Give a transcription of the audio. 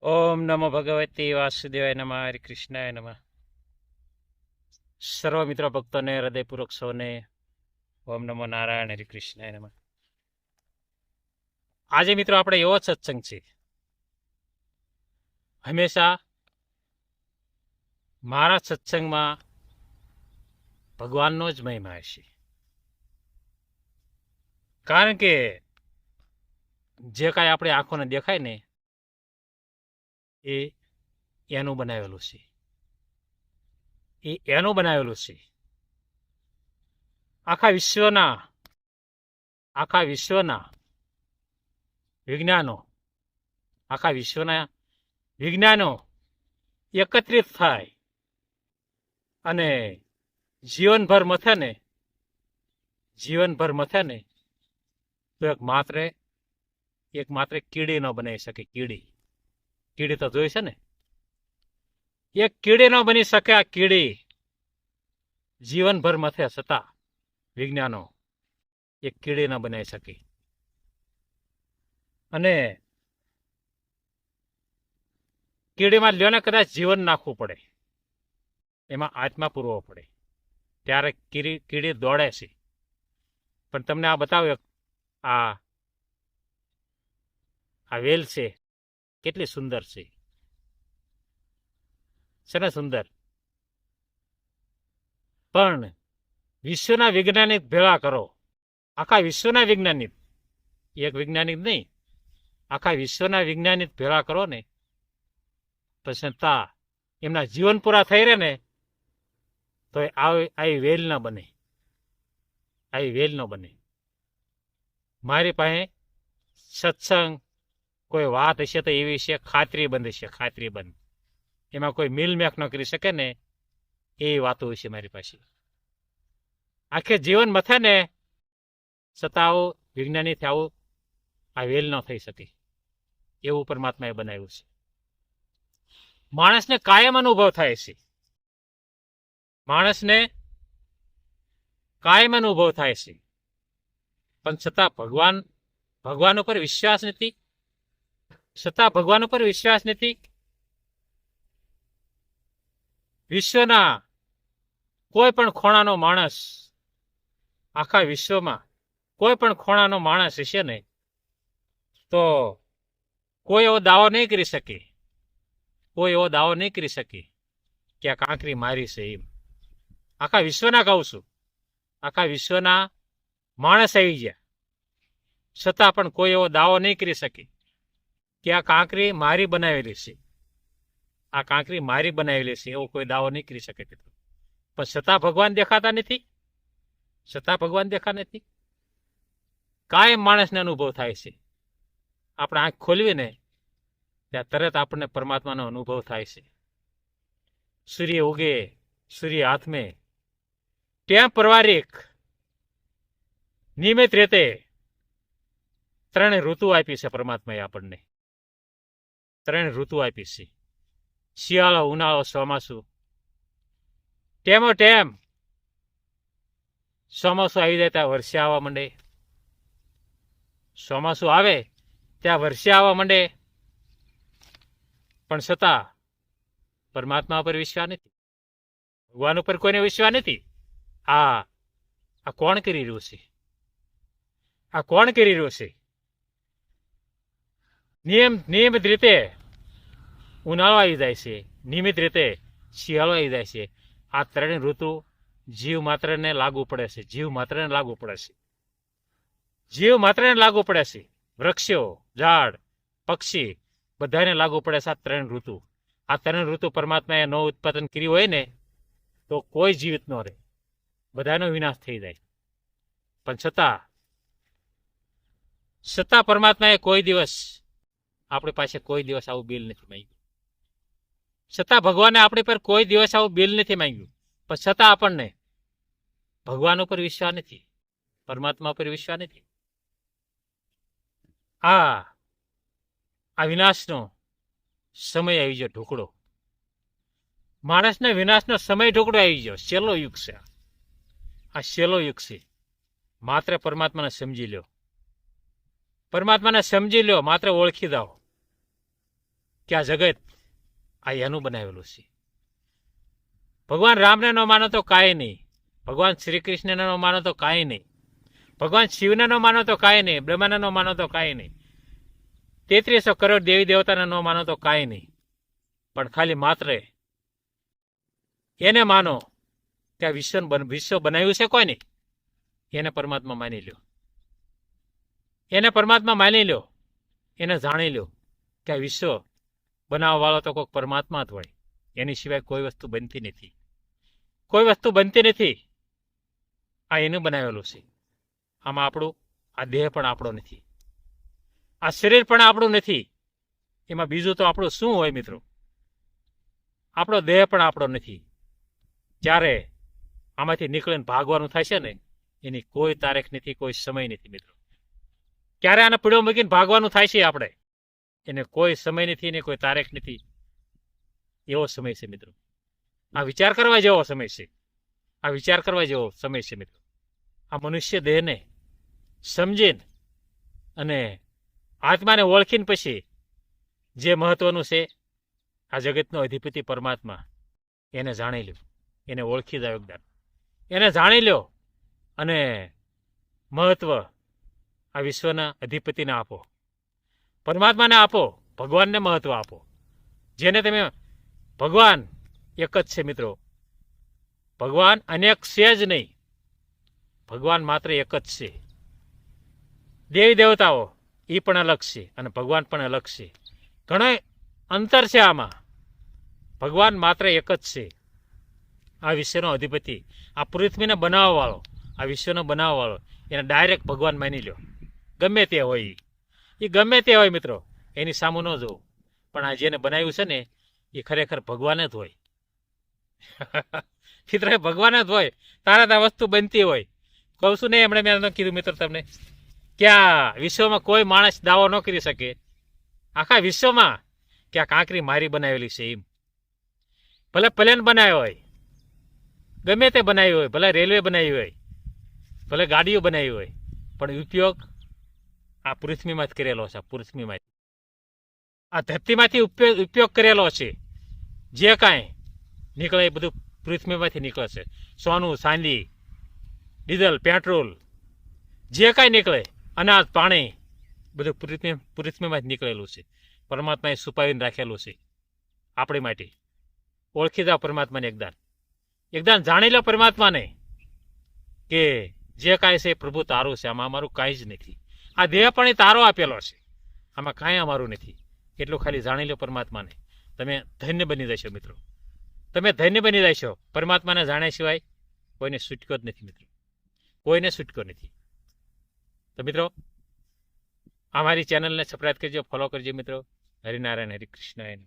ઓમ નમો ભગવતી વાસુદેવાય નમઃ. હરે કૃષ્ણાય નમઃ. સર્વ મિત્રો ભક્તોને હૃદયપૂર્વક સૌને ઓમ નમો નારાયણ. હરે કૃષ્ણાય નમઃ. આજે મિત્રો આપણે એવો સત્સંગ છે, હંમેશા મારા સત્સંગમાં ભગવાનનો જ મહિમા હશે. કારણ કે જે કાંઈ આપણે આંખોને દેખાય ને એ એનું બનાવેલું છે, એનું બનાવેલું છે. આખા વિશ્વના વિજ્ઞાનો, આખા વિશ્વના વિજ્ઞાનો એકત્રિત થાય અને જીવનભર મથે ને તો એક માત્ર કીડી ન બનાવી શકે. કીડી તો જોઈ છે ને, એક કીડી ન બની શકે. આ કીડી જીવનભર મથે છતાં વિજ્ઞાનો એક કીડી ન બનાવી શકે. અને કીડીમાં લ્યોને કદાચ જીવન નાખવું પડે, એમાં આત્મા પૂરવો પડે, ત્યારે કીડી દોડે છે. પણ તમને આ બતાવ્યો, આ વેલ છે, કેટલી સુંદર છે ને સુંદર. પણ વિશ્વના વૈજ્ઞાનિક ભેળા કરો, આખા વિશ્વના વૈજ્ઞાનિક, એક વૈજ્ઞાનિક નહીં, આખા વિશ્વના વૈજ્ઞાનિક ભેળા કરો ને, પછી એમના જીવન પૂરા થઈ રહે ને તો આવી વેલ ન બને. મારી પાસે સત્સંગ કોઈ વાત હશે તો એવી છે ખાતરીબંધ હશે, ખાતરીબંધ. એમાં કોઈ મિલમેક ન કરી શકે ને એ વાતો હશે મારી પાસે. આખે જીવન મથે ને છતાં આવું વિજ્ઞાનીથી આવું આ વેલ ન થઈ શકે, એવું પરમાત્માએ બનાવ્યું છે. માણસને કાયમ અનુભવ થાય છે, પણ છતાં ભગવાન ઉપર વિશ્વાસ નથી. વિશ્વના કોઈ પણ ખૂણાનો માણસ, આખા વિશ્વમાં કોઈ પણ ખૂણાનો માણસ હશે ને તો કોઈ એવો દાવો નહીં કરી શકે કે આ કાંકરી મારી છે એમ. આખા વિશ્વના કહું છું, આખા વિશ્વના માણસ આવી ગયા છતાં પણ કોઈ એવો દાવો નહીં કરી શકે કે આ કાંકરી મારી બનાવેલી છે, એવો કોઈ દાવો નહીં કરી શકે. પણ છતાં ભગવાન દેખાતા નથી. કાયમ માણસને અનુભવ થાય છે. આપણે આંખ ખોલવી ને ત્યાં તરત આપણને પરમાત્માનો અનુભવ થાય છે. સૂર્ય ઉગે, સૂર્ય હાથમે, ત્યાં પરવારિક નિયમિત રીતે ત્રણે ઋતુ આપી છે પરમાત્માએ આપણને. ત્રણ ઋતુ આપી છે, શિયાળો, ઉનાળો, ચોમાસું. ટેમ ચોમાસું આવી જાય ત્યાં વર્ષે આવવા માંડે, ચોમાસું આવે ત્યાં વર્ષે આવવા માંડે. પણ છતાં પરમાત્મા ઉપર વિશ્વાસ નથી, ભગવાન ઉપર કોઈને વિશ્વાસ નથી. આ કોણ કરી રહ્યું છે? નિયમિત રીતે ઉનાળો આવી જાય છે, નિયમિત રીતે શિયાળો આવી જાય છે. આ ત્રણેય ઋતુ જીવ માત્રને લાગુ પડે છે. વૃક્ષો, ઝાડ, પક્ષી બધાને લાગુ પડે છે આ ત્રણ ઋતુ પરમાત્માએ ન ઉત્પાદન કર્યું હોય ને તો કોઈ જીવિત ન રહે, બધાનો વિનાશ થઈ જાય. પણ છતાં પરમાત્માએ આપણી પાસે કોઈ દિવસ આવું બિલ નથી માંગ્યું. છતાં ભગવાને આપણી પર કોઈ દિવસ આવું બિલ નથી માંગ્યું. પણ છતાં આપણને ભગવાન ઉપર વિશ્વાસ નથી, પરમાત્મા ઉપર વિશ્વાસ નથી. આ વિનાશનો સમય આવી ગયો, ઢોકળો. માણસને વિનાશનો સમય ઢોકળો આવી ગયો. છેલ્લો યુગ છે આ, છેલ્લો યુગ છે. માત્ર પરમાત્માને સમજી લો, માત્ર ઓળખી દો. કે આ જગત આ એનું બનાવેલું છે. ભગવાન રામને ન માનો તો કાંઈ નહીં, ભગવાન શ્રી કૃષ્ણને ન માનો તો કાંઈ નહીં, ભગવાન શિવને ન માનો તો કાંઈ નહીં, બ્રહ્માને ન માનો તો કાંઈ નહીં, 3300 કરોડ દેવી દેવતાને ન માનો તો કાંઈ નહીં, પણ ખાલી માત્ર એને માનો કે આ વિશ્વ બનાવ્યું છે કોઈ નહીં, એને પરમાત્મા માની લ્યો, એને પરમાત્મા માની લ્યો, એને જાણી લ્યો કે આ વિશ્વ બનાવવા વાળો તો કોઈક પરમાત્મા જ હોય, એની સિવાય કોઈ વસ્તુ બનતી નથી, કોઈ વસ્તુ બનતી નથી. આ એનું બનાવેલું છે. આમાં આપણું આ દેહ પણ આપણો નથી, આ શરીર પણ આપણું નથી. એમાં બીજું તો આપણું શું હોય મિત્રો? આપણો દેહ પણ આપણો નથી. જ્યારે આમાંથી નીકળીને ભાગવાનું થાય છે ને, એની કોઈ તારીખ નથી, કોઈ સમય નથી મિત્રો. ક્યારે આને પીળો મૂકીને ભાગવાનું થાય છે આપણે, એને કોઈ સમય નથી ને કોઈ તારીખ નથી. એવો સમય છે મિત્રો. આ વિચાર કરવા જેવો સમય છે, આ વિચાર કરવા જેવો સમય છે મિત્રો. આ મનુષ્ય દેહને સમજીને અને આત્માને ઓળખીને પછી જે મહત્વનું છે, આ જગતનો અધિપતિ પરમાત્મા, એને જાણી લો, એને ઓળખી જાવ એકદમ, એને જાણી લો અને મહત્વ આ વિશ્વના અધિપતિને આપો, પરમાત્માને આપો, ભગવાનને મહત્વ આપો. જેને તમે ભગવાન એક જ છે મિત્રો, ભગવાન અનેક છે જ નહીં, ભગવાન માત્ર એક જ છે. દેવી દેવતાઓ એ પણ અલગ છે અને ભગવાન પણ અલગ છે, ઘણો અંતર છે આમાં. ભગવાન માત્ર એક જ છે. આ વિશ્વનો અધિપતિ, આ પૃથ્વીને બનાવવાવાળો, આ વિશ્વનો બનાવવાવાળો, એને ડાયરેક્ટ ભગવાન માની લો. ગમે તે હોય, એ ગમે તે હોય મિત્રો, એની સામું ન જોવું, પણ આ જેને બનાવ્યું છે ને એ ખરેખર ભગવાન જ હોય. મિત્ર ભગવાન જ હોય, તારા ત્યાં વસ્તુ બનતી હોય. કહું છું નહીં, હમણાં મેં કીધું મિત્રો તમને કે આ વિશ્વમાં કોઈ માણસ દાવો ન કરી શકે આખા વિશ્વમાં કે આ કાંકરી મારી બનાવેલી છે. એમ ભલે પ્લેન બનાવ્યો હોય, ગમે તે બનાવ્યું હોય, ભલે રેલવે બનાવી હોય, ભલે ગાડીઓ બનાવી હોય, પણ ઉપયોગ આ પૃથ્વીમાં જ કરેલો છે. પૃથ્વીમાં આ ધરતીમાંથી ઉપયોગ કરેલો છે. જે કાંઈ નીકળે એ બધું પૃથ્વીમાંથી નીકળે છે. સોનું, ચાંદી, ડીઝલ, પેટ્રોલ, જે કાંઈ નીકળે, અનાજ, પાણી, બધું પૃથ્વીમાં જ નીકળેલું છે. પરમાત્માએ છુપાવીને રાખેલું છે આપણી માટે. ઓળખી જાઓ પરમાત્માને એકદમ જાણી લો પરમાત્માને કે જે કાંઈ છે પ્રભુ તારું છે, આમાં અમારું કાંઈ જ નથી. આ દેહ પણ એ તારો આપેલો છે, આમાં કાંઈ અમારું નથી. એટલું ખાલી જાણી લો પરમાત્માને, તમે ધન્ય બની જશો મિત્રો. તમે ધન્ય બની જશો. પરમાત્માને જાણ્યા સિવાય કોઈને છૂટકો જ નથી મિત્રો, કોઈને છૂટકો નથી. તો મિત્રો અમારી ચેનલને સબસ્ક્રાઈબ કરજો, ફોલો કરજો મિત્રો. હરિનારાયણ, હરિકૃષ્ણ.